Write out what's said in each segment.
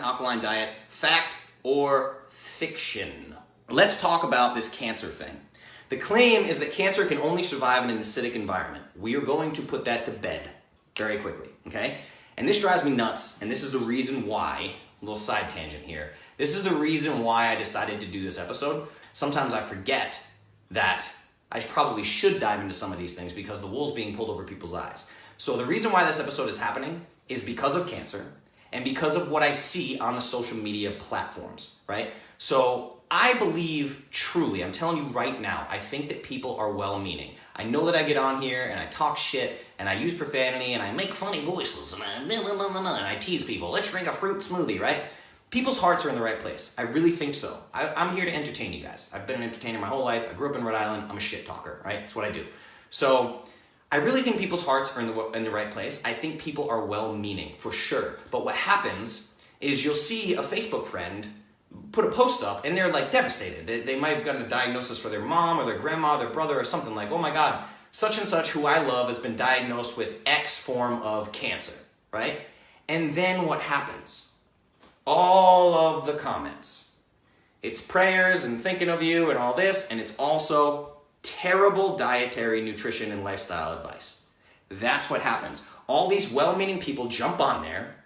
alkaline diet, fact or fiction? Let's talk about this cancer thing. The claim is that cancer can only survive in an acidic environment. We are going to put that to bed very quickly, okay? And this drives me nuts, and this is the reason why, a little side tangent here, this is the reason why I decided to do this episode. Sometimes I forget that I probably should dive into some of these things because the wool's being pulled over people's eyes. So the reason why this episode is happening is because of cancer and because of what I see on the social media platforms, right? So I believe truly, I'm telling you right now, I think that people are well-meaning. I know that I get on here and I talk shit and I use profanity and I make funny voices and I tease people. Let's drink a fruit smoothie, right? People's hearts are in the right place. I really think so. I'm here to entertain you guys. I've been an entertainer my whole life. I grew up in Rhode Island. I'm a shit talker, right? That's what I do. So I really think people's hearts are in the right place. I think people are well-meaning, for sure. But what happens is you'll see a Facebook friend put a post up and they're like devastated. They might have gotten a diagnosis for their mom or their grandma, or their brother or something like, oh my God, such and such who I love has been diagnosed with X form of cancer, right? And then what happens? All of the comments. It's prayers and thinking of you and all this, and it's also terrible dietary, nutrition, and lifestyle advice. That's what happens. All these well-meaning people jump on there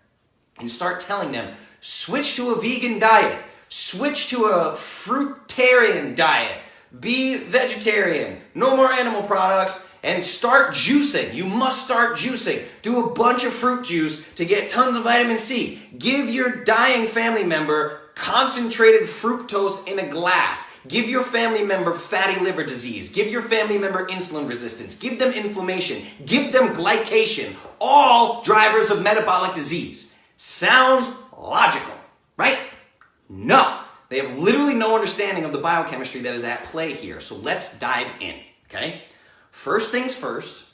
and start telling them, switch to a vegan diet, switch to a fruitarian diet, be vegetarian, no more animal products, and start juicing. You must start juicing. Do a bunch of fruit juice to get tons of vitamin C. Give your dying family member concentrated fructose in a glass. Give your family member fatty liver disease. Give your family member insulin resistance. Give them inflammation. Give them glycation. All drivers of metabolic disease. Sounds logical, right? No. They have literally no understanding of the biochemistry that is at play here. So let's dive in, okay? First things first,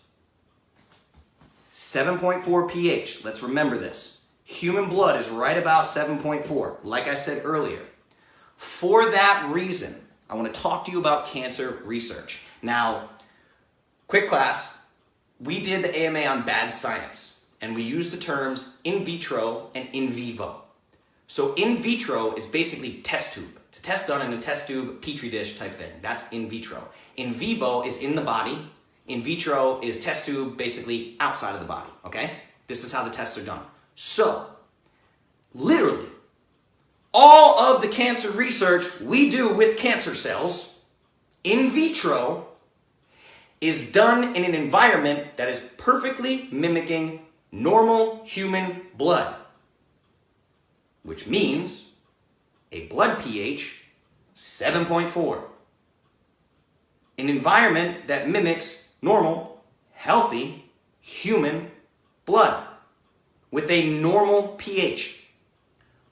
7.4 pH. Let's remember this. Human blood is right about 7.4, like I said earlier. For that reason, I want to talk to you about cancer research. Now, quick class, we did the AMA on bad science, and we used the terms in vitro and in vivo. So in vitro is basically test tube. It's a test done in a test tube, petri dish type thing. That's in vitro. In vivo is in the body. In vitro is test tube, basically outside of the body, okay? This is how the tests are done. So, literally, all of the cancer research we do with cancer cells in vitro is done in an environment that is perfectly mimicking normal human blood, which means a blood pH 7.4. An environment that mimics normal, healthy, human blood with a normal pH.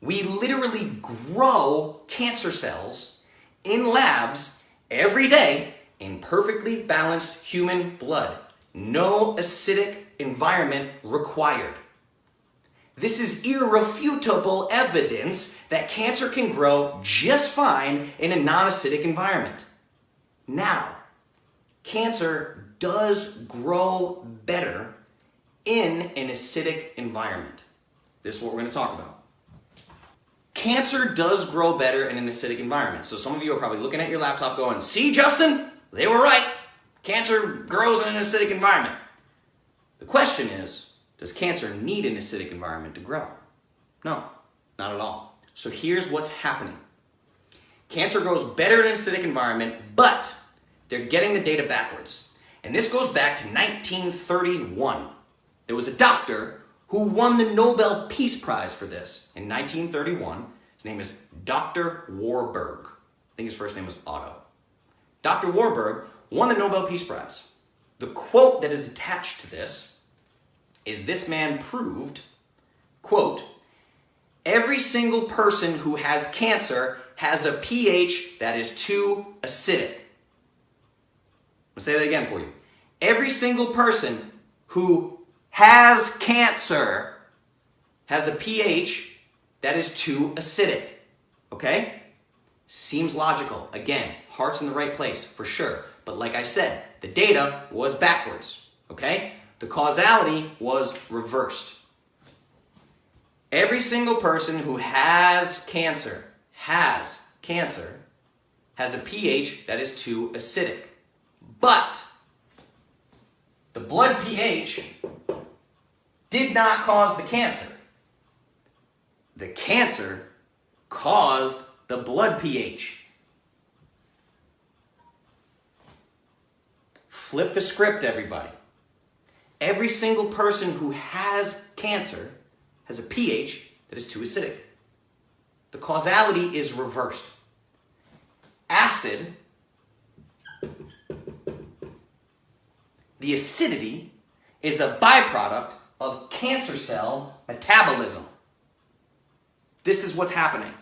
We literally grow cancer cells in labs every day in perfectly balanced human blood. No acidic environment required. This is irrefutable evidence that cancer can grow just fine in a non-acidic environment. Now, cancer does grow better in an acidic environment. This is what we're going to talk about. Cancer does grow better in an acidic environment. So some of you are probably looking at your laptop going, see, Justin, they were right. Cancer grows in an acidic environment. The question is, does cancer need an acidic environment to grow? No, not at all. So here's what's happening. Cancer grows better in an acidic environment, but they're getting the data backwards. And this goes back to 1931. There was a doctor who won the Nobel Peace Prize for this in 1931. His name is Dr. Warburg. I think his first name was Otto. Dr. Warburg won the Nobel Peace Prize. The quote that is attached to this is this man proved, quote, every single person who has cancer has a pH that is too acidic. I'm going to say that again for you. Every single person who has cancer has a pH that is too acidic. Okay? Seems logical. Again, heart's in the right place, for sure. But like I said, the data was backwards. Okay? The causality was reversed. Every single person who has cancer, has a pH that is too acidic. But the blood pH did not cause the cancer. The cancer caused the blood pH. Flip the script, everybody. Every single person who has cancer has a pH that is too acidic. The causality is reversed. Acid, the acidity, is a byproduct of cancer cell metabolism. This is what's happening,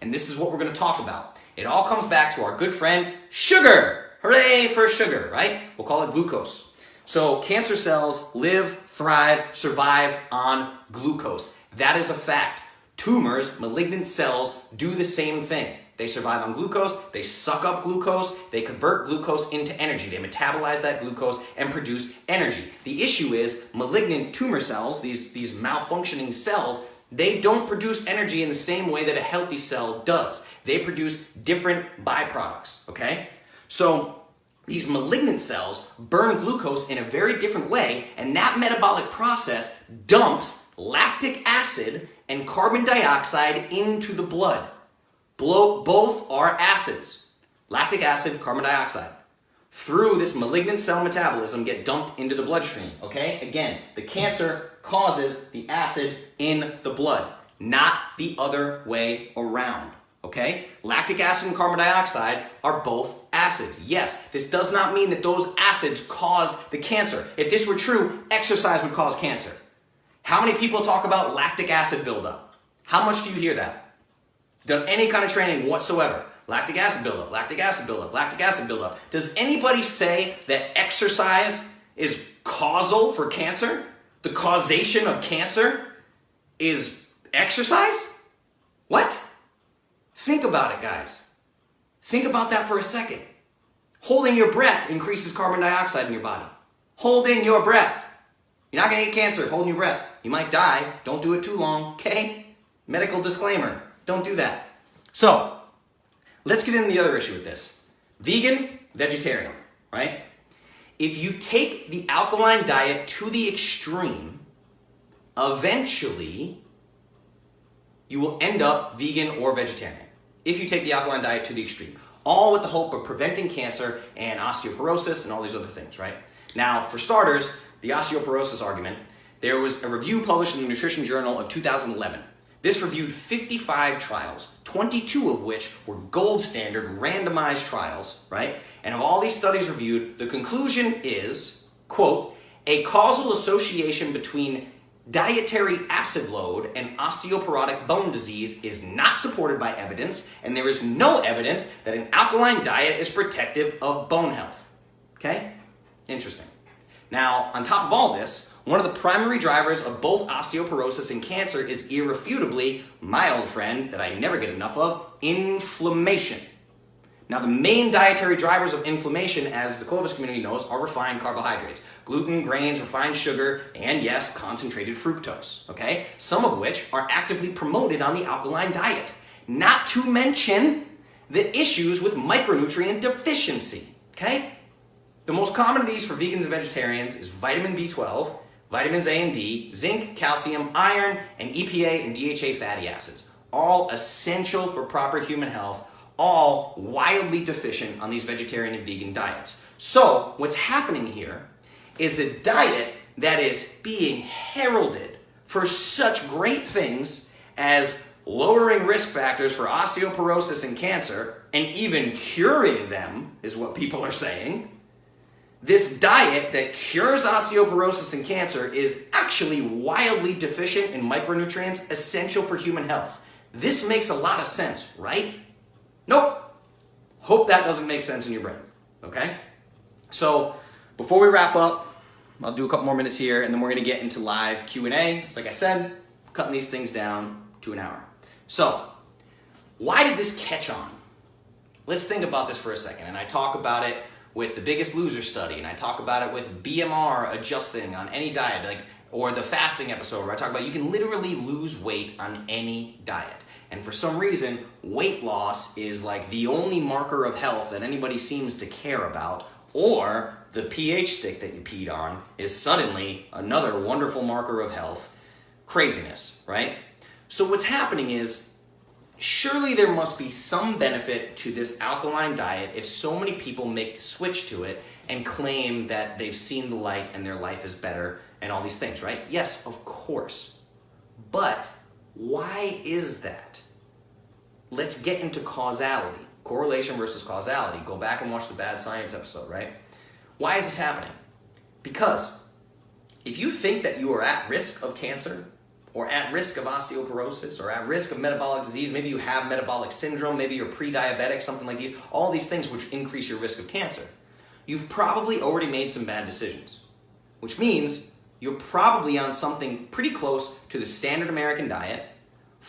and this is what we're going to talk about. It all comes back to our good friend, sugar. Hooray for sugar, right? We'll call it glucose. So cancer cells live, thrive, survive on glucose. That is a fact. Tumors, malignant cells, do the same thing. They survive on glucose, they suck up glucose, they convert glucose into energy. They metabolize that glucose and produce energy. The issue is malignant tumor cells, these malfunctioning cells, they don't produce energy in the same way that a healthy cell does. They produce different byproducts, okay? So these malignant cells burn glucose in a very different way, and that metabolic process dumps lactic acid and carbon dioxide into the blood. Both are acids. Lactic acid, carbon dioxide. Through this malignant cell metabolism get dumped into the bloodstream, okay? Again, the cancer causes the acid in the blood, not the other way around, okay? Lactic acid and carbon dioxide are both acids. Yes, this does not mean that those acids cause the cancer. If this were true, exercise would cause cancer. How many people talk about lactic acid buildup? How much do you hear that? Done any kind of training whatsoever. Lactic acid buildup, lactic acid buildup, lactic acid buildup. Does anybody say that exercise is causal for cancer? The causation of cancer is exercise? What? Think about it, guys. Think about that for a second. Holding your breath increases carbon dioxide in your body. Holding your breath. You're not going to get cancer if holding your breath. You might die. Don't do it too long, okay? Medical disclaimer. Don't do that. So, let's get into the other issue with this. Vegan, vegetarian, right? If you take the alkaline diet to the extreme, eventually you will end up vegan or vegetarian. If you take the alkaline diet to the extreme. All with the hope of preventing cancer and osteoporosis and all these other things, right? Now, for starters, the osteoporosis argument, there was a review published in the Nutrition Journal of 2011. This reviewed 55 trials, 22 of which were gold standard randomized trials, right? And of all these studies reviewed, the conclusion is, quote, a causal association between dietary acid load and osteoporotic bone disease is not supported by evidence, and there is no evidence that an alkaline diet is protective of bone health. Okay? Interesting. Now, on top of all this, one of the primary drivers of both osteoporosis and cancer is irrefutably, my old friend that I never get enough of, inflammation. Now, the main dietary drivers of inflammation, as the Clovis community knows, are refined carbohydrates. Gluten, grains, refined sugar, and yes, concentrated fructose, okay? Some of which are actively promoted on the alkaline diet. Not to mention the issues with micronutrient deficiency, okay? The most common of these for vegans and vegetarians is vitamin B12, vitamins A and D, zinc, calcium, iron, and EPA and DHA fatty acids. All essential for proper human health, all wildly deficient on these vegetarian and vegan diets. So, what's happening here is a diet that is being heralded for such great things as lowering risk factors for osteoporosis and cancer, and even curing them, is what people are saying. This diet that cures osteoporosis and cancer is actually wildly deficient in micronutrients essential for human health. This makes a lot of sense, right? Nope. Hope that doesn't make sense in your brain, okay? So, before we wrap up, I'll do a couple more minutes here, and then we're going to get into live Q&A. So like I said, cutting these things down to an hour. So, why did this catch on? Let's think about this for a second, and I talk about it with the Biggest Loser study, and I talk about it with BMR adjusting on any diet, like Or the fasting episode where I talk about you can literally lose weight on any diet. And for some reason, weight loss is like the only marker of health that anybody seems to care about, or the pH stick that you peed on is suddenly another wonderful marker of health. Craziness, right? So what's happening is, surely there must be some benefit to this alkaline diet if so many people make the switch to it and claim that they've seen the light and their life is better and all these things, right? Yes, of course. But why is that? Let's get into causality. Correlation versus causality. Go back and watch the Bad Science episode, right? Why is this happening? Because if you think that you are at risk of cancer, or at risk of osteoporosis, or at risk of metabolic disease, maybe you have metabolic syndrome, maybe you're pre-diabetic, something like these, all these things which increase your risk of cancer, you've probably already made some bad decisions, which means you're probably on something pretty close to the standard American diet,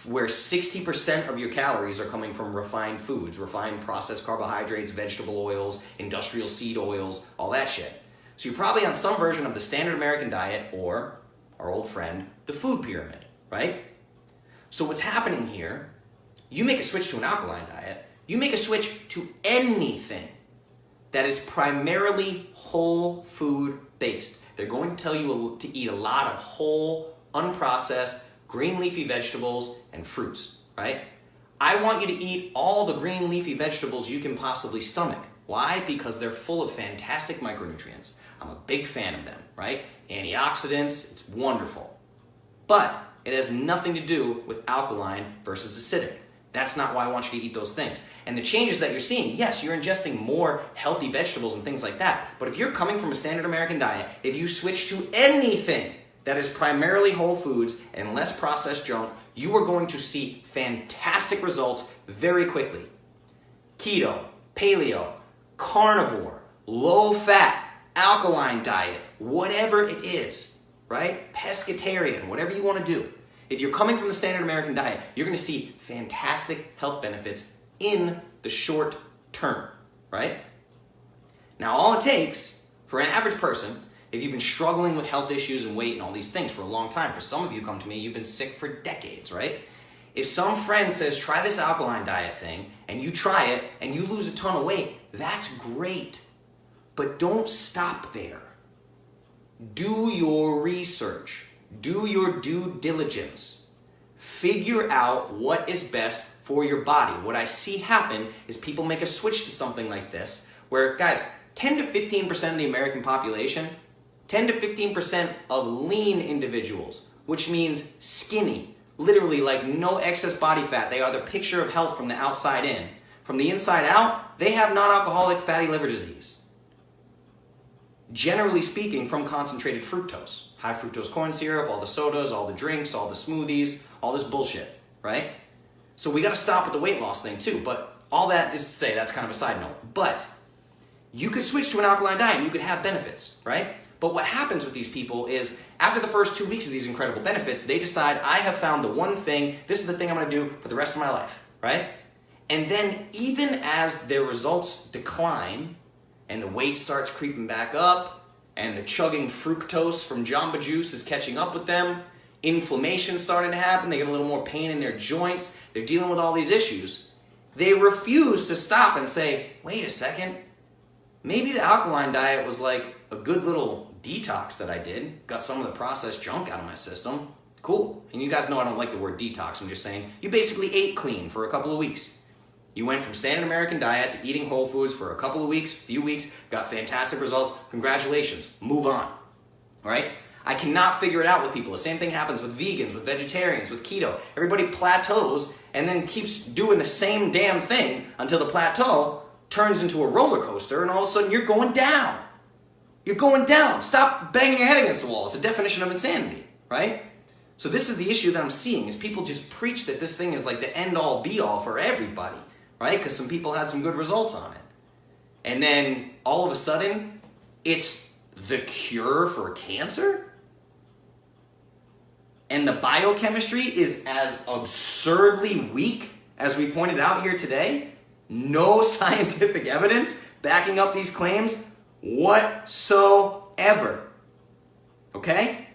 where 60% of your calories are coming from refined foods, refined processed carbohydrates, vegetable oils, industrial seed oils, all that shit. So you're probably on some version of the standard American diet, or our old friend, the food pyramid, right? So what's happening here, you make a switch to an alkaline diet, you make a switch to anything that is primarily whole food based. They're going to tell you to eat a lot of whole, unprocessed, green leafy vegetables and fruits, right? I want you to eat all the green leafy vegetables you can possibly stomach. Why? Because they're full of fantastic micronutrients. I'm a big fan of them, right? Antioxidants, it's wonderful. But it has nothing to do with alkaline versus acidic. That's not why I want you to eat those things. And the changes that you're seeing, yes, you're ingesting more healthy vegetables and things like that. But if you're coming from a standard American diet, if you switch to anything that is primarily whole foods and less processed junk, you are going to see fantastic results very quickly. Keto, paleo, carnivore, low fat, alkaline diet, whatever it is, right? Pescatarian, whatever you want to do. If you're coming from the standard American diet, you're going to see fantastic health benefits in the short term, right? Now, all it takes for an average person, if you've been struggling with health issues and weight and all these things for a long time, for some of you come to me, you've been sick for decades, right? If some friend says, try this alkaline diet thing, and you try it, and you lose a ton of weight, that's great. But don't stop there. Do your research. Do your due diligence. Figure out what is best for your body. What I see happen is people make a switch to something like this, where, guys, 10 to 15% of the American population, 10 to 15% of lean individuals, which means skinny, literally like no excess body fat. They are the picture of health from the outside in. From the inside out, they have non-alcoholic fatty liver disease. Generally speaking, from concentrated fructose. High fructose corn syrup, all the sodas, all the drinks, all the smoothies, all this bullshit, right? So we got to stop with the weight loss thing too, but all that is to say, that's kind of a side note. But you could switch to an alkaline diet and you could have benefits, right? But what happens with these people is after the first 2 weeks of these incredible benefits, they decide, I have found the one thing, this is the thing I'm going to do for the rest of my life, right? And then even as their results decline and the weight starts creeping back up and the chugging fructose from Jamba Juice is catching up with them, inflammation's starting to happen, they get a little more pain in their joints, they're dealing with all these issues, they refuse to stop and say, wait a second, maybe the alkaline diet was like a good little detox that I did, got some of the processed junk out of my system, cool. And you guys know I don't like the word detox, I'm just saying, you basically ate clean for a couple of weeks. You went from standard American diet to eating whole foods for a couple of weeks, few weeks, got fantastic results, congratulations, move on, right? I cannot figure it out with people. The same thing happens with vegans, with vegetarians, with keto. Everybody plateaus and then keeps doing the same damn thing until the plateau turns into a roller coaster and all of a sudden you're going down. You're going down. Stop banging your head against the wall. It's a definition of insanity, right? So this is the issue that I'm seeing is people just preach that this thing is like the end-all be-all for everybody, right? Because some people had some good results on it. And then all of a sudden, it's the cure for cancer? And the biochemistry is as absurdly weak as we pointed out here today? No scientific evidence backing up these claims whatsoever. Okay?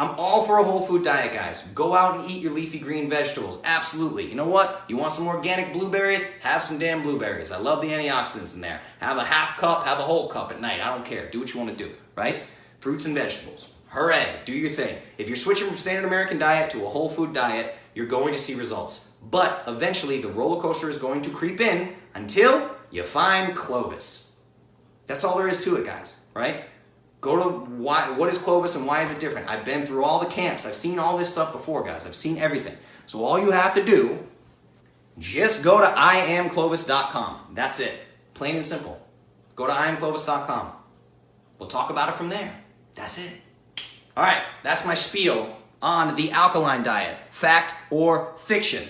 I'm all for a whole food diet, guys. Go out and eat your leafy green vegetables. Absolutely. You know what? You want some organic blueberries? Have some damn blueberries. I love the antioxidants in there. Have a half cup, have a whole cup at night. I don't care. Do what you want to do, right? Fruits and vegetables. Hooray. Do your thing. If you're switching from standard American diet to a whole food diet, you're going to see results. But eventually the roller coaster is going to creep in until you find Clovis. That's all there is to it, guys, right? Go to what is Clovis and why is it different? I've been through all the camps. I've seen all this stuff before, guys. I've seen everything. So all you have to do, just go to iamclovis.com. That's it. Plain and simple. Go to iamclovis.com. We'll talk about it from there. That's it. All right, that's my spiel on the alkaline diet. Fact or fiction?